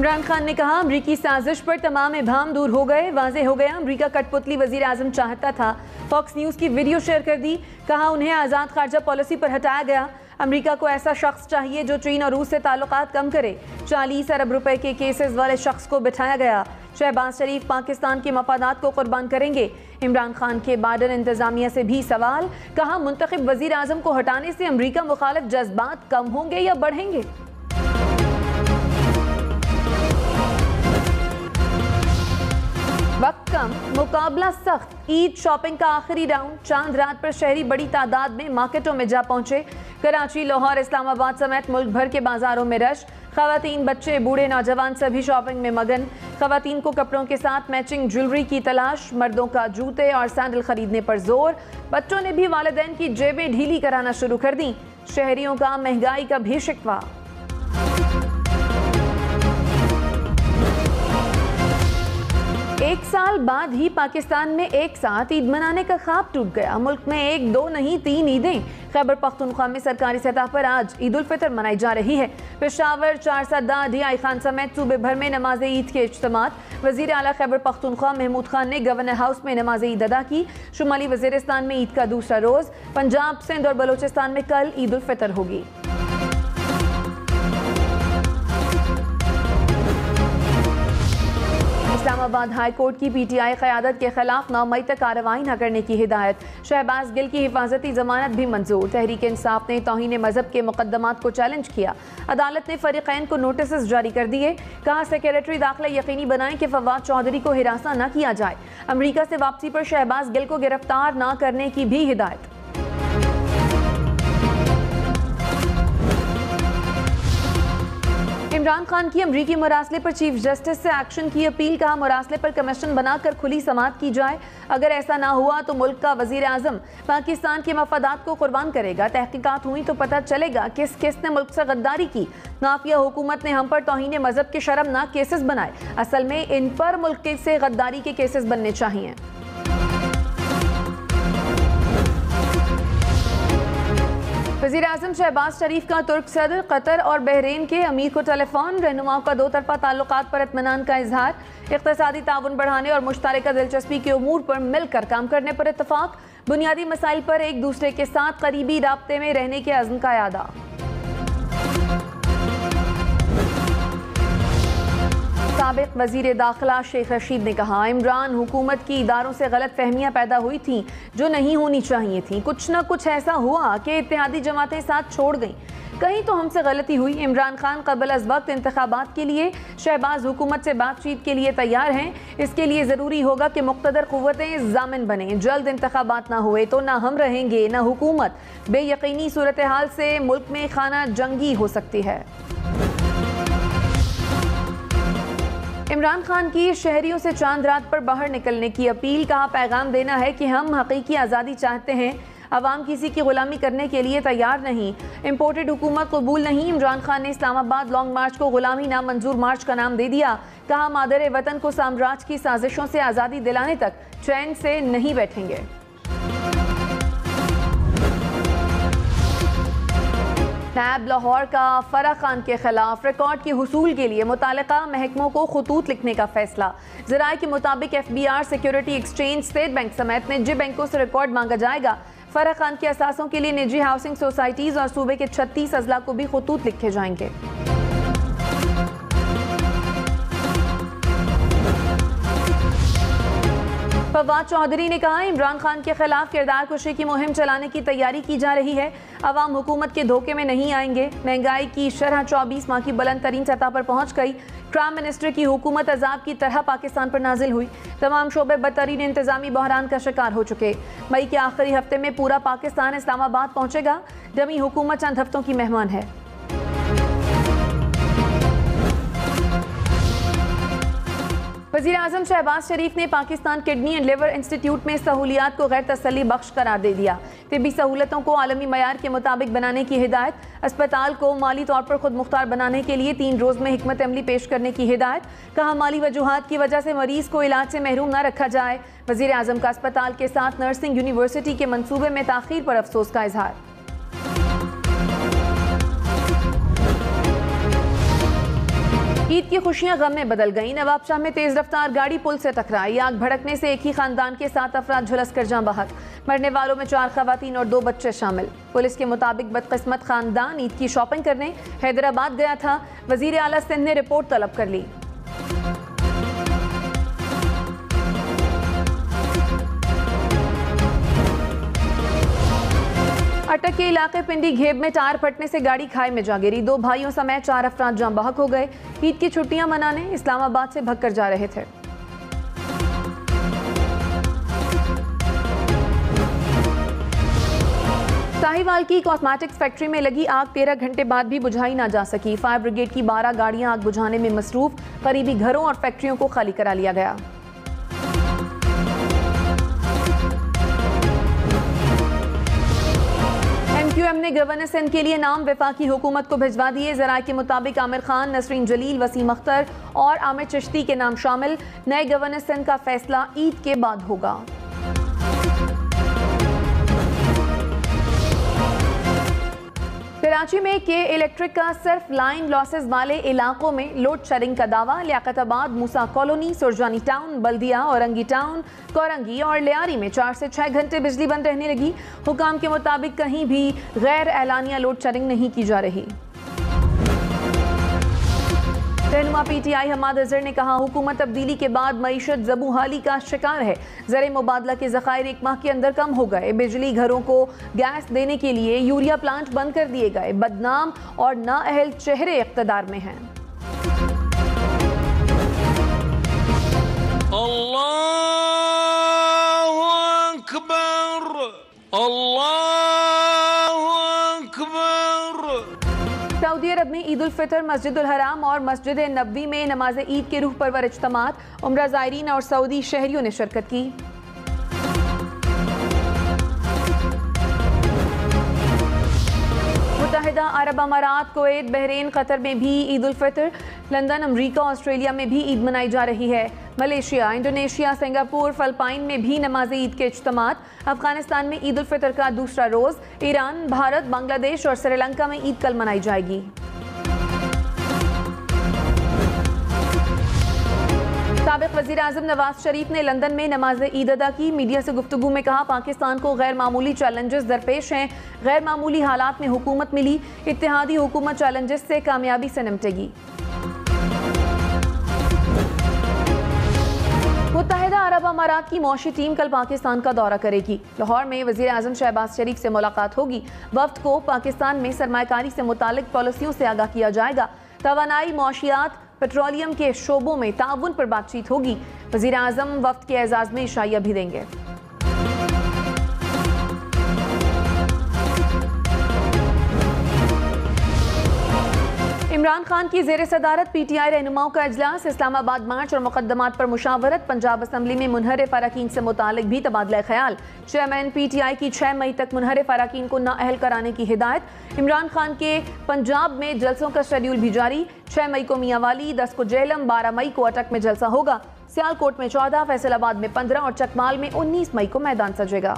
इमरान खान ने कहा, अमरीकी साजिश पर तमाम इबाम दूर हो गए, वाज़ेह हो गया अमरीका कठपुतली वज़ीर आज़म चाहता था। फॉक्स न्यूज़ की वीडियो शेयर कर दी, कहा उन्हें आज़ाद खारजा पॉलिसी पर हटाया गया। अमरीका को ऐसा शख्स चाहिए जो चीन और रूस से ताल्लुकात कम करे। 40 अरब रुपए के केसेस वाले शख्स को बिठाया गया। शहबाज शरीफ पाकिस्तान के मफादात को कुर्बान करेंगे। इमरान खान के बाइडन इंतजामिया से भी सवाल, कहा मुंतखब वज़ीर आज़म को हटाने से अमरीका मुखालिफ जज्बात कम होंगे या बढ़ेंगे। वक्त कम, मुकाबला सख्त। ईद शॉपिंग का आखिरी राउंड, चांद रात पर शहरी बड़ी तादाद में मार्केटों में जा पहुंचे। कराची, लाहौर, इस्लामाबाद समेत मुल्क भर के बाजारों में रश। खवातीन, बच्चे, बूढ़े, नौजवान सभी शॉपिंग में मगन। खवातीन को कपड़ों के साथ मैचिंग ज्वेलरी की तलाश, मर्दों का जूते और सैंडल खरीदने पर जोर। बच्चों ने भी वालिदैन की जेबें ढीली कराना शुरू कर दी। शहरियों का महंगाई का भी शिकवा। एक साल बाद ही पाकिस्तान में एक साथ ईद मनाने का ख्वाब टूट गया। मुल्क में एक, दो नहीं 3 ईदें। खैबर पख्तूनख्वा में सरकारी सतह पर आज ईद उल फितर मनाई जा रही है। पेशावर, चारसदा, ढियाई खान समेत सूबे भर में नमाज ईद के इज्तिमात। वजीर आला खैबर पख्तूनख्वा महमूद खान ने गवर्नर हाउस में नमाज ईद अदा की। शुमाली वजीरिस्तान में ईद का दूसरा रोज। पंजाब, सिंध और बलोचिस्तान में कल ईद उल फितर होगी। इस्लामाबाद हाई कोर्ट की पीटीआई क़यादत के खिलाफ 9 मई तक कार्रवाई न करने की हिदायत। शहबाज गिल की हिफाजती जमानत भी मंजूर। तहरीक इंसाफ ने तौहीन मजहब के मुकदमात को चैलेंज किया। अदालत ने फरीकैन को नोटिस जारी कर दिए। कहा सेक्रेटरी दाखिला यकीनी बनाएं कि फवाद चौधरी को हिरासा न किया जाए। अमरीका से वापसी पर शहबाज गिल को गिरफ्तार न करने की भी हिदायत। इमरान खान की अमरीकी मुरासले पर चीफ जस्टिस से एक्शन की अपील। कहा मुरासले पर कमीशन बनाकर खुली समाअत की जाए। अगर ऐसा ना हुआ तो मुल्क का वजीर आजम पाकिस्तान के मफादात को कुर्बान करेगा। तहकीकात हुई तो पता चलेगा किस किस ने मुल्क से गद्दारी की। माफिया हुकूमत ने हम पर तौहीन मजहब के शर्मनाक केसेस बनाए। असल में इन पर मुल्क से गद्दारी के केसेस बनने चाहिए। वज़ीर आज़म शहबाज शरीफ का तुर्क सदर, कतर और बहरीन के अमीर को टेलीफोन। रहनुमाओं का 2 तरफा ताल्लुकात पर इत्मीनान का इजहार। इक़्तिसादी ताउन बढ़ाने और मुश्तरका दिलचस्पी के उमूर पर मिलकर काम करने पर इत्तफाक। बुनियादी मसाइल पर एक दूसरे के साथ करीबी राब्ते में रहने के अज़्म का यादा। साबिक वज़ीर दाखिला शेख रशीद ने कहा, इमरान हुकूमत की इदारों से गलत फहमियाँ पैदा हुई थीं जो नहीं होनी चाहिए थीं। कुछ न कुछ ऐसा हुआ कि इत्तेहादी जमातें साथ छोड़ गईं। कहीं तो हमसे गलती हुई। इमरान खान क़ब्ल अज़ वक्त इंतखाबात के लिए शहबाज हुकूमत से बातचीत के लिए तैयार हैं। इसके लिए ज़रूरी होगा कि मुक़्तदर क़ुव्वतें ज़ामिन बनें। जल्द इंतखाबात ना हुए तो ना हम रहेंगे ना हुकूमत। बेयकीनी सूरत हाल से मुल्क में खाना जंगी हो सकती है। इमरान खान की शहरियों से चांद रात पर बाहर निकलने की अपील। कहा पैगाम देना है कि हम हकीकी आज़ादी चाहते हैं। अवाम किसी की गुलामी करने के लिए तैयार नहीं। इम्पोर्टेड हुकूमत कबूल नहीं। इमरान खान ने इस्लामाबाद लॉन्ग मार्च को गुलामी नामंजूर मार्च का नाम दे दिया। कहा मादर वतन को साम्राज्य की साजिशों से आज़ादी दिलाने तक चैन से नहीं बैठेंगे। नैब लाहौर का फराह खान के खिलाफ रिकॉर्ड के हुसूल के लिए मुतालिका महकमों को खतूत लिखने का फैसला। ज़राए के मुताबिक FBR, security exchange, state bank समेत निजी बैंकों से रिकॉर्ड मांगा जाएगा। फराह खान के असासों के लिए निजी हाउसिंग सोसाइटीज़ और सूबे के 36 अजला को भी खतूत लिखे जाएंगे। फवाद चौधरी ने कहा, इमरान खान के खिलाफ किरदार कुशी की मुहिम चलाने की तैयारी की जा रही है। अवाम हुकूमत के धोखे में नहीं आएंगे। महंगाई की शरह 24 माह की बुलंद तरीन सतह पर पहुंच गई। प्राइम मिनिस्टर की हुकूमत अजाब की तरह पाकिस्तान पर नाजिल हुई। तमाम शोबे बदतरीन इंतजामी बहरान का शिकार हो चुके। मई के आखिरी हफ्ते में पूरा पाकिस्तान इस्लामाबाद पहुंचेगा। डमी हुकूमत चंद हफ्तों की मेहमान है। वज़ीर आज़म शहबाज शरीफ ने Pakistan kidney and liver institute में सहूलियात को गैर तसल्ली बख्श करार दे दिया। तिब्बी सहूलतों को आलमी मयार के मुताबिक बनाने की हिदायत। अस्पताल को माली तौर पर खुद मुख्तार बनाने के लिए 3 रोज़ में हिकमत अमली पेश करने की हिदायत। कहा माली वजूहात की वजह से मरीज को इलाज से महरूम न रखा जाए। वज़ीर आज़म का अस्पताल के साथ नर्सिंग यूनिवर्सिटी के मंसूबे में ताख़ीर पर अफसोस का इजहार। ईद की खुशियां गम में बदल गईं। नवाबशाह में तेज रफ्तार गाड़ी पुल से टकराई। आग भड़कने से एक ही खानदान के 7 अफराद झुलस कर जान बहक। मरने वालों में 4 खवातीन और 2 बच्चे शामिल। पुलिस के मुताबिक बदकिस्मत खानदान ईद की शॉपिंग करने हैदराबाद गया था। वजीर आला सिंध ने रिपोर्ट तलब कर ली। अटक के इलाके पिंडी घेब में टायर फटने से गाड़ी खाई में जा गिरी। 2 भाइयों समेत 4 अफराद जान बहक हो गए। ईद की छुट्टियां मनाने इस्लामाबाद से भगकर जा रहे थे। साहिवाल की कॉस्मेटिक्स फैक्ट्री में लगी आग 13 घंटे बाद भी बुझाई ना जा सकी। फायर ब्रिगेड की 12 गाड़ियां आग बुझाने में मसरूफ। करीबी घरों और फैक्ट्रियों को खाली करा लिया गया। MQM ने गवर्नर सिंध के लिए नाम वफाकी हुकूमत को भिजवा दिए। ज़राए के मुताबिक आमिर खान, नसरीन जलील, वसीम अख्तर और आमिर चिश्ती के नाम शामिल। नए गवर्नर सिंध का फैसला ईद के बाद होगा। कराची में के इलेक्ट्रिक का सिर्फ लाइन लॉसेस वाले इलाकों में लोड शेडिंग का दावा। लियाकताबाद, मूसा कॉलोनी, सुरजानी टाउन, बल्दिया, औरंगी टाउन, कोरंगी और लियारी में 4 से 6 घंटे बिजली बंद रहने लगी। हुकाम के मुताबिक कहीं भी गैर एलानिया लोड शेडिंग नहीं की जा रही। रहनुमा PTI हमाद अजहर ने कहा, हुकूमत तब्दीली के बाद मईशत ज़बूहाली का शिकार है। ज़र मुबादला के ज़खायर 1 माह के अंदर कम हो गए। बिजली घरों को गैस देने के लिए यूरिया प्लांट बंद कर दिए गए। बदनाम और नाअहल चेहरे इक़्तिदार में हैं। अल्लाहु अकबर, अल्लाहु अकबर। सऊदी अरब में ईद उल फितर मस्जिदुल हराम और मस्जिद नबवी में नमाज ईद के रूह परवर इज्तिमात। उम्रा ज़ायरीन और सऊदी शहरियों ने शिरकत की। मुत्तहिदा अरब अमारात, कुवैत, बहरीन, कतर में भी ईद उल फितर। लंदन, अमरीका, ऑस्ट्रेलिया में भी ईद मनाई जा रही है। मलेशिया, इंडोनेशिया, सिंगापुर, फिलिपाइन में भी नमाज ईद के इज्तिमात। अफगानिस्तान में ईद उल फितर का दूसरा रोज़। ईरान, भारत, बांग्लादेश और श्रीलंका में ईद कल मनाई जाएगी। साबिक़ वज़ीर आज़म नवाज शरीफ ने लंदन में नमाज ईद अदा की। मीडिया से गुफ्तगू में कहा, पाकिस्तान को गैर मामूली चैलेंजेस दरपेश हैं। गैर मामूली हालात में हुकूमत मिली। इत्तेहादी हुकूमत चैलेंजेस से कामयाबी से निपटेगी। मुत्तहिदा अरब अमारात की मौशी टीम कल पाकिस्तान का दौरा करेगी। लाहौर में वज़ीर आज़म शहबाज शरीफ से मुलाकात होगी। वफ्द को पाकिस्तान में सरमायाकारी से मुतालिक पॉलिसियों से आगाह किया जाएगा। तवानाई, मौशियात, पेट्रोलियम के शोबों में ताउन पर बातचीत होगी। वज़ीर आज़म वफ्द के एजाज़ में इशाइया भी देंगे। इमरान खान की ज़ेर सदारत PTI रहनुमाओं का इजलास। इस्लामाबाद मार्च और मुकद्दमात पर मुशावरत। पंजाब असम्बली में मुनहरिफ अरकान से मुतालिक भी तबादला ख्याल। चेयरमैन PTI की 6 मई तक मुनहरिफ अरकान को नाअहल कराने की हिदायत। इमरान खान के पंजाब में जलसों का शेड्यूल भी जारी। 6 मई को मियांवाली, 10 को जेहलम, 12 मई को अटक में जलसा होगा। सियालकोट में 14, फैसलाबाद में 15 और चकमाल में 19 मई को मैदान सजेगा।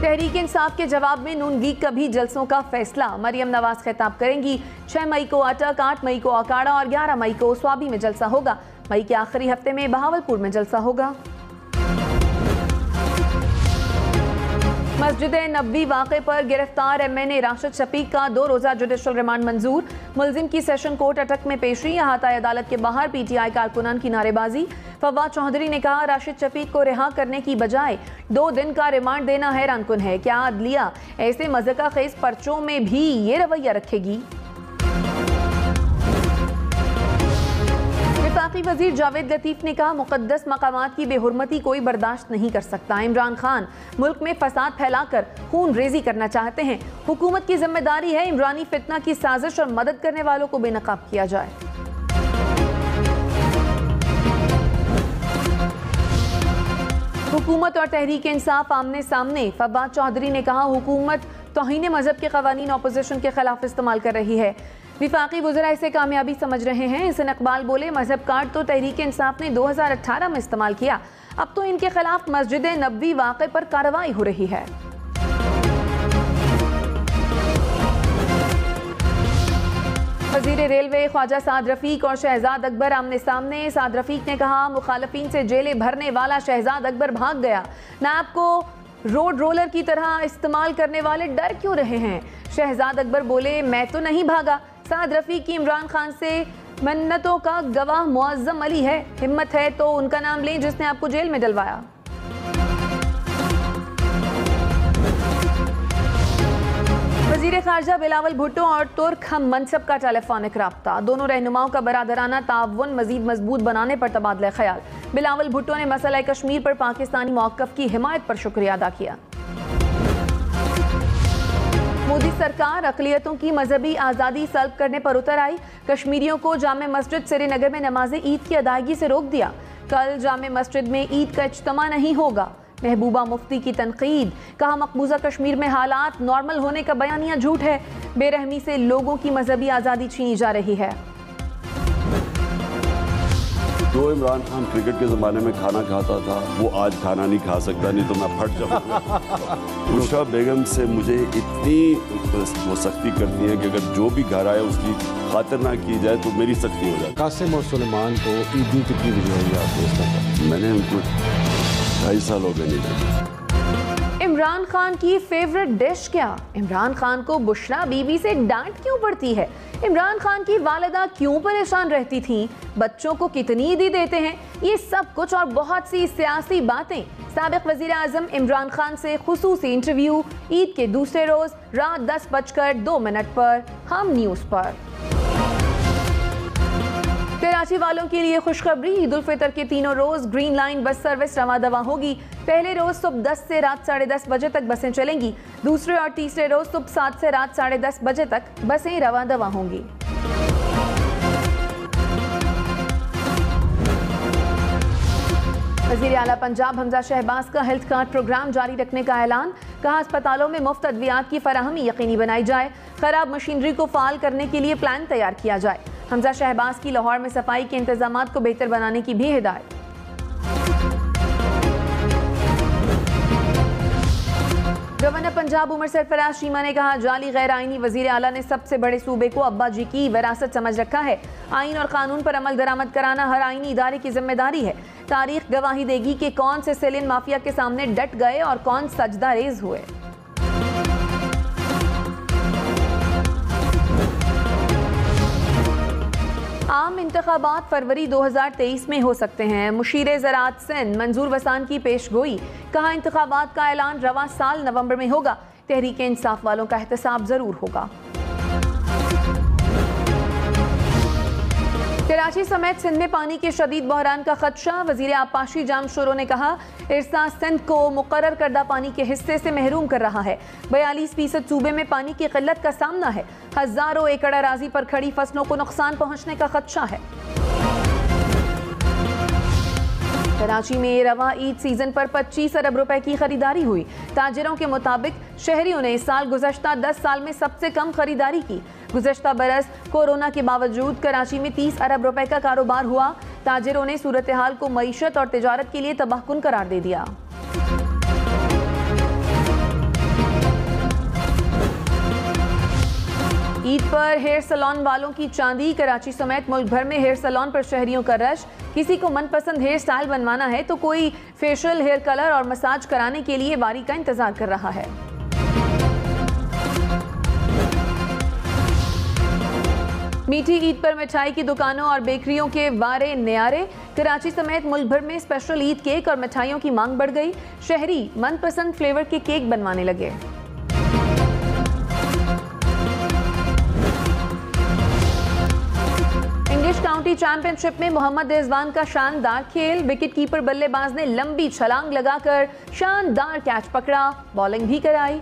तहरीक इंसाफ के जवाब में नून लीग का भी जलसों का फैसला। मरियम नवाज खिताब करेंगी। 6 मई को अटक, 8 मई को अकाड़ा और 11 मई को स्वाबी में जलसा होगा। मई के आखिरी हफ्ते में बहावलपुर में जलसा होगा। मस्जिद नबवी वाक़े पर गिरफ्तार MNA राशिद शफीक का 2 रोज़ा जुडिशल रिमांड मंजूर। मुलजिम की सेशन कोर्ट अटक में पेशी। अहाता अदालत के बाहर PTI कारकुनान की नारेबाजी। फवाद चौधरी ने कहा, राशिद शफीक को रिहा करने की बजाय 2 दिन का रिमांड देना हैरानकुन है। क्या अदलिया ऐसे मज़का खेज पर्चों में भी ये रवैया रखेगी? वफाकी वजीर जावेद लतीफ ने कहा, मुकद्दस मकामात की बेहुरमती कोई बर्दाश्त नहीं कर सकता। इमरान खान मुल्क में फसाद फैलाकर खून रेजी करना चाहते हैं। हुकूमत की जिम्मेदारी है इमरानी फितना की साजिश और मदद करने वालों को बेनकाब किया जाए। हुकूमत और तहरीक इंसाफ आमने सामने। फवाद चौधरी ने कहा, हुकूमत तौहीन मजहब के कवानीन अपोजिशन के खिलाफ इस्तेमाल कर रही है। विफाकी वज़रा इसे कामयाबी समझ रहे हैं। हसन इकबाल बोले, मजहब कार्ड तो तहरीक इंसाफ ने 2018 में इस्तेमाल किया, अब तो इनके खिलाफ मस्जिद नबवी वाक़े पर कार्रवाई हो रही है। वज़ीर रेलवे ख्वाजा साद रफीक और शहजाद अकबर आमने सामने। साद रफीक ने कहा, मुखालफीन से जेलें भरने वाला शहजाद अकबर भाग गया। नायब को रोड रोलर की तरह इस्तेमाल करने वाले डर क्यों रहे हैं? शहजाद अकबर बोले, मैं तो नहीं भागा। साद रफीक की इमरान खान से मन्नतों का गवाह मुअज्जम अली है। हिम्मत है तो उनका नाम लें जिसने आपको जेल में डलवाया। वज़ीर ख़ारजा बिलावल भुट्टो और तुर्क हम मनसब का टेलीफोनिक राब्ता। दोनों रहनुमाओं का बरादराना ताउन मज़ीद मजबूत बनाने पर तबादला ख्याल। बिलावल भुट्टो ने मसला कश्मीर पर पाकिस्तानी मौक़िफ़ की हिमायत पर शुक्रिया अदा किया। मोदी सरकार अक़लियतों की मजहबी आज़ादी सल्ब करने पर उतर आई। कश्मीरियों को जामे मस्जिद श्रीनगर में नमाज ईद की अदायगी से रोक दिया। कल जामे मस्जिद में ईद का इज्तिमा नहीं होगा। महबूबा मुफ्ती की तनकीद। कहा, मकबूजा कश्मीर में हालात नॉर्मल होने का बयानिया झूठ है। बेरहमी से लोगों की मजहबी आज़ादी छीनी जा रही है। जो इमरान खान क्रिकेट के ज़माने में खाना खाता था वो आज खाना नहीं खा सकता, नहीं तो मैं फट जाऊंगा। उषा बेगम से मुझे इतनी वो सख्ती करती है कि अगर जो भी घर आए उसकी खातिर ना की जाए तो मेरी सख्ती हो जाए। कासिम और सुलेमान को ईदी कितनी दी जाएगी आपको? मैंने उनको 2.5 साल हो गए नहीं देखा। इमरान खान की फेवरेट डिश क्या? इमरान खान को बुशरा बीबी से डांट क्यों पड़ती है? इमरान खान की वालिदा क्यों परेशान रहती थीं? बच्चों को कितनी ईदी देते हैं? ये सब कुछ और बहुत सी सियासी बातें। साबिक वजीर आजम इमरान खान से खुसूसी इंटरव्यू ईद के दूसरे रोज रात 10:02 पर हम न्यूज़ पर। कराची वालों के लिए खुशखबरी, ईद उल फितर के तीनों रोज ग्रीन लाइन बस सर्विस रवा दवा होगी। पहले रोज सुबह 10 से रात 10:30 बजे तक बसें चलेंगी। दूसरे और तीसरे रोज सुबह 7 से रात 10:30 बजे तक बसें रवा दवा होंगी। वज़ीर आला पंजाब हमजा शहबाज का हेल्थ कार्ड प्रोग्राम जारी रखने का ऐलान। कहा, अस्पतालों में मुफ्त अद्वियात की फराहमी यकीनी बनाई जाए। खराब मशीनरी को फाल करने के लिए प्लान तैयार किया जाए। हमजा शहबाज की लाहौर में सफाई के इंतजामात को बेहतर बनाने की भी हिदायत। गवर्नर पंजाब उमर सरफराज चीमा ने कहा, जाली गैर आईनी वजीर आला ने सबसे बड़े सूबे को अब्बा जी की विरासत समझ रखा है। आइन और कानून पर अमल दरामद कराना हर आईनी इदारे की जिम्मेदारी है। तारीख गवाही देगी कि कौन से सेलिन माफिया के सामने डट गए और कौन सजदा रेज हुए। आम इंतखाबात फरवरी 2023 में हो सकते हैं। मुशीर ज़राअत सिंध मंजूर वसान की पेशगोई। कहा, इंतखाबात का ऐलान रवा साल नवंबर में होगा। तहरीक इंसाफ वालों का एहतसाब जरूर होगा। कराची समेत सिंध में पानी के शदीद बहरान का खदशा। वजीर आबपाशी जामशोरो ने कहा, इरसा सिंध को मुकर्रर करदा पानी के हिस्से से महरूम कर रहा है। 42% सूबे में पानी की किल्लत का सामना है। हजारों एकड़ अराजी पर खड़ी फसलों को नुकसान पहुंचने का खदशा है। कराची में रवा ईद सीजन पर 25 अरब रुपए की खरीदारी हुई। ताजिरों के मुताबिक शहरियों ने इस साल गुज़श्ता 10 साल में सबसे कम खरीदारी की। गुज़श्ता बरस कोरोना के बावजूद कराची में 30 अरब रुपए का कारोबार हुआ। ताजिरों ने सूरत हाल को मईशत और तिजारत के लिए तबाहकुन करार दे दिया। ईद पर हेयर सैलून वालों की चांदी। कराची समेत मुल्क भर में हेयर सैलून पर शहरियों का रश। किसी को मनपसंद हेयर स्टाइल बनवाना है तो कोई फेशियल, हेयर कलर और मसाज कराने के लिए बारी का इंतजार कर रहा है। मीठी ईद पर मिठाई की दुकानों और बेकरियों के वारे न्यारे। कराची समेत मुल्क भर में स्पेशल ईद केक और मिठाइयों की मांग बढ़ गई। शहरी मनपसंद फ्लेवर के केक बनवाने लगे। इंग्लिश काउंटी चैंपियनशिप में मोहम्मद रिजवान का शानदार खेल। विकेट कीपर बल्लेबाज ने लंबी छलांग लगाकर शानदार कैच पकड़ा, बॉलिंग भी कराई।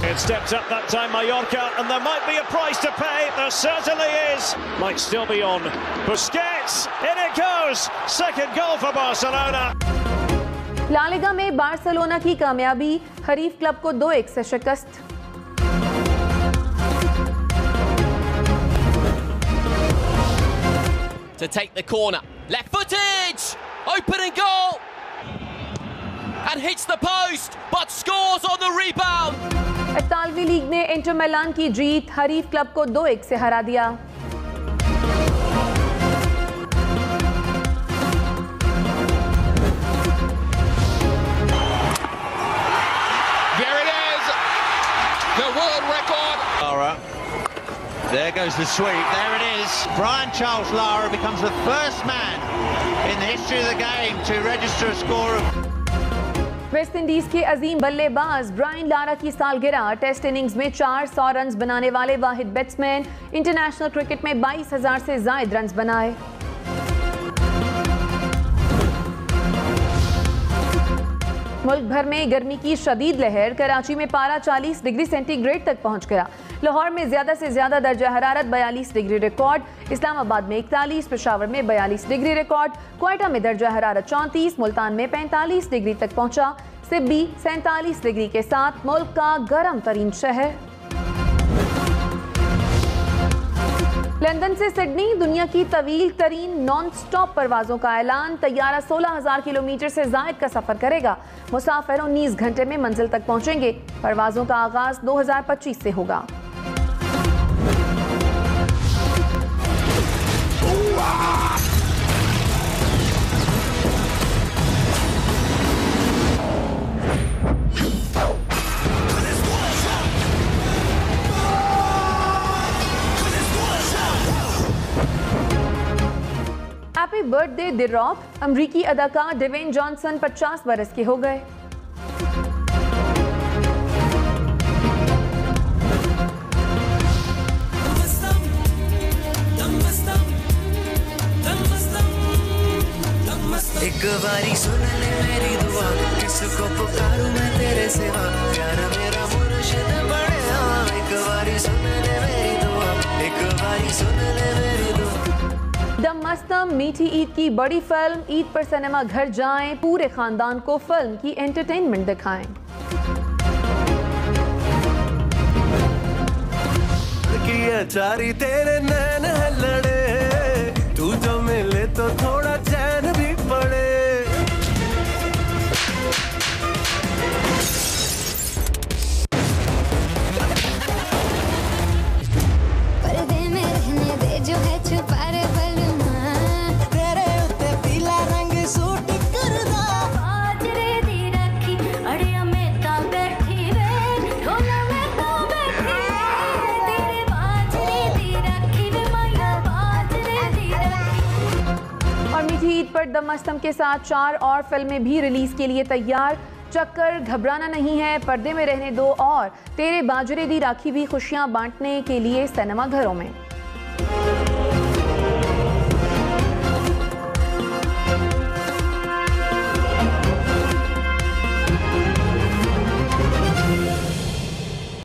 It steps up that time, Mallorca, and there might be a price to pay. There certainly is. Might still be on. Busquets, in it goes. Second goal for Barcelona. La Liga में Barcelona की कामयाबी, हरीफ club को 2-1 से शिकस्त। To take the corner, left footage, opening goal, and hits the post, but scores on the rebound. इतालवी league ने Inter Milan की जीत, हरीफ club को 2-1 से हरा दिया। There goes the sweep. There it is. Brian Charles Lara becomes the first man in the history of the game to register a score of. West Indies के अजीम बल्लेबाज Brian Lara की सालगिरह, test innings में 400 run बनाने वाले वाहिद batsman, international cricket में 22,000 से ज्यादा रन बनाए। मुल्क भर में गर्मी की शदीद लहर, कराची में पारा 40 डिग्री सेंटीग्रेड तक पहुंच गया। लाहौर में ज्यादा से ज्यादा दर्जा हरारत 42 डिग्री रिकॉर्ड, इस्लामाबाद में 41, पेशावर में 42 डिग्री रिकॉर्ड, क्वेटा में दर्जा हरारत 34, मुल्तान में 45 डिग्री तक पहुंचा। सिब्बी 47 डिग्री के साथ मुल्क का गर्म तरीन शहर। लंदन से सिडनी, दुनिया की तवील तरीन नॉन स्टॉप परवाजों का ऐलान। तैयारा 16,000 किलोमीटर से जायद का सफर करेगा। मुसाफिर 19 घंटे में मंजिल तक पहुंचेंगे। परवाजों का आगाज 2025 से होगा। हैप्पी बर्थडे द रॉक, अमरीकी अदाकार डिवेन जॉनसन 50 बरस के हो गए। एक बारी सुन ले मेरी दुआ, किसको पुकारूं मैं तेरे सिवा, प्यार मेरा मुर्शिद बढ़िया। एक बारी सुन ले मेरी दुआ, एक बारी सुन ले मेरी दुआ। दम मस्तम मीठी ईद की बड़ी फिल्म, ईद पर सिनेमा घर जाएं, पूरे खानदान को फिल्म की एंटरटेनमेंट दिखाएं। चारी तेरे नैन है लड़े, तू जो मिले तो थोड़ा चैन भी पड़े। पर्दे में रहने दे जो है छुपा रे बलमा, तेरे उत्ते पीला रंग सूट करदा। बाजरे दी रखी अड़िया में ता बैठी वे, ढोला में ता बैठी तेरे बाजरे दी रखी वे माया, बाजरे दी रखी। और मीठी ईद पर दम मस्तम के साथ 4 और फिल्में भी रिलीज के लिए तैयार। चक्कर, घबराना नहीं है, पर्दे में रहने दो और तेरे बाजरे दी राखी भी खुशियां बांटने के लिए सिनेमा घरों में।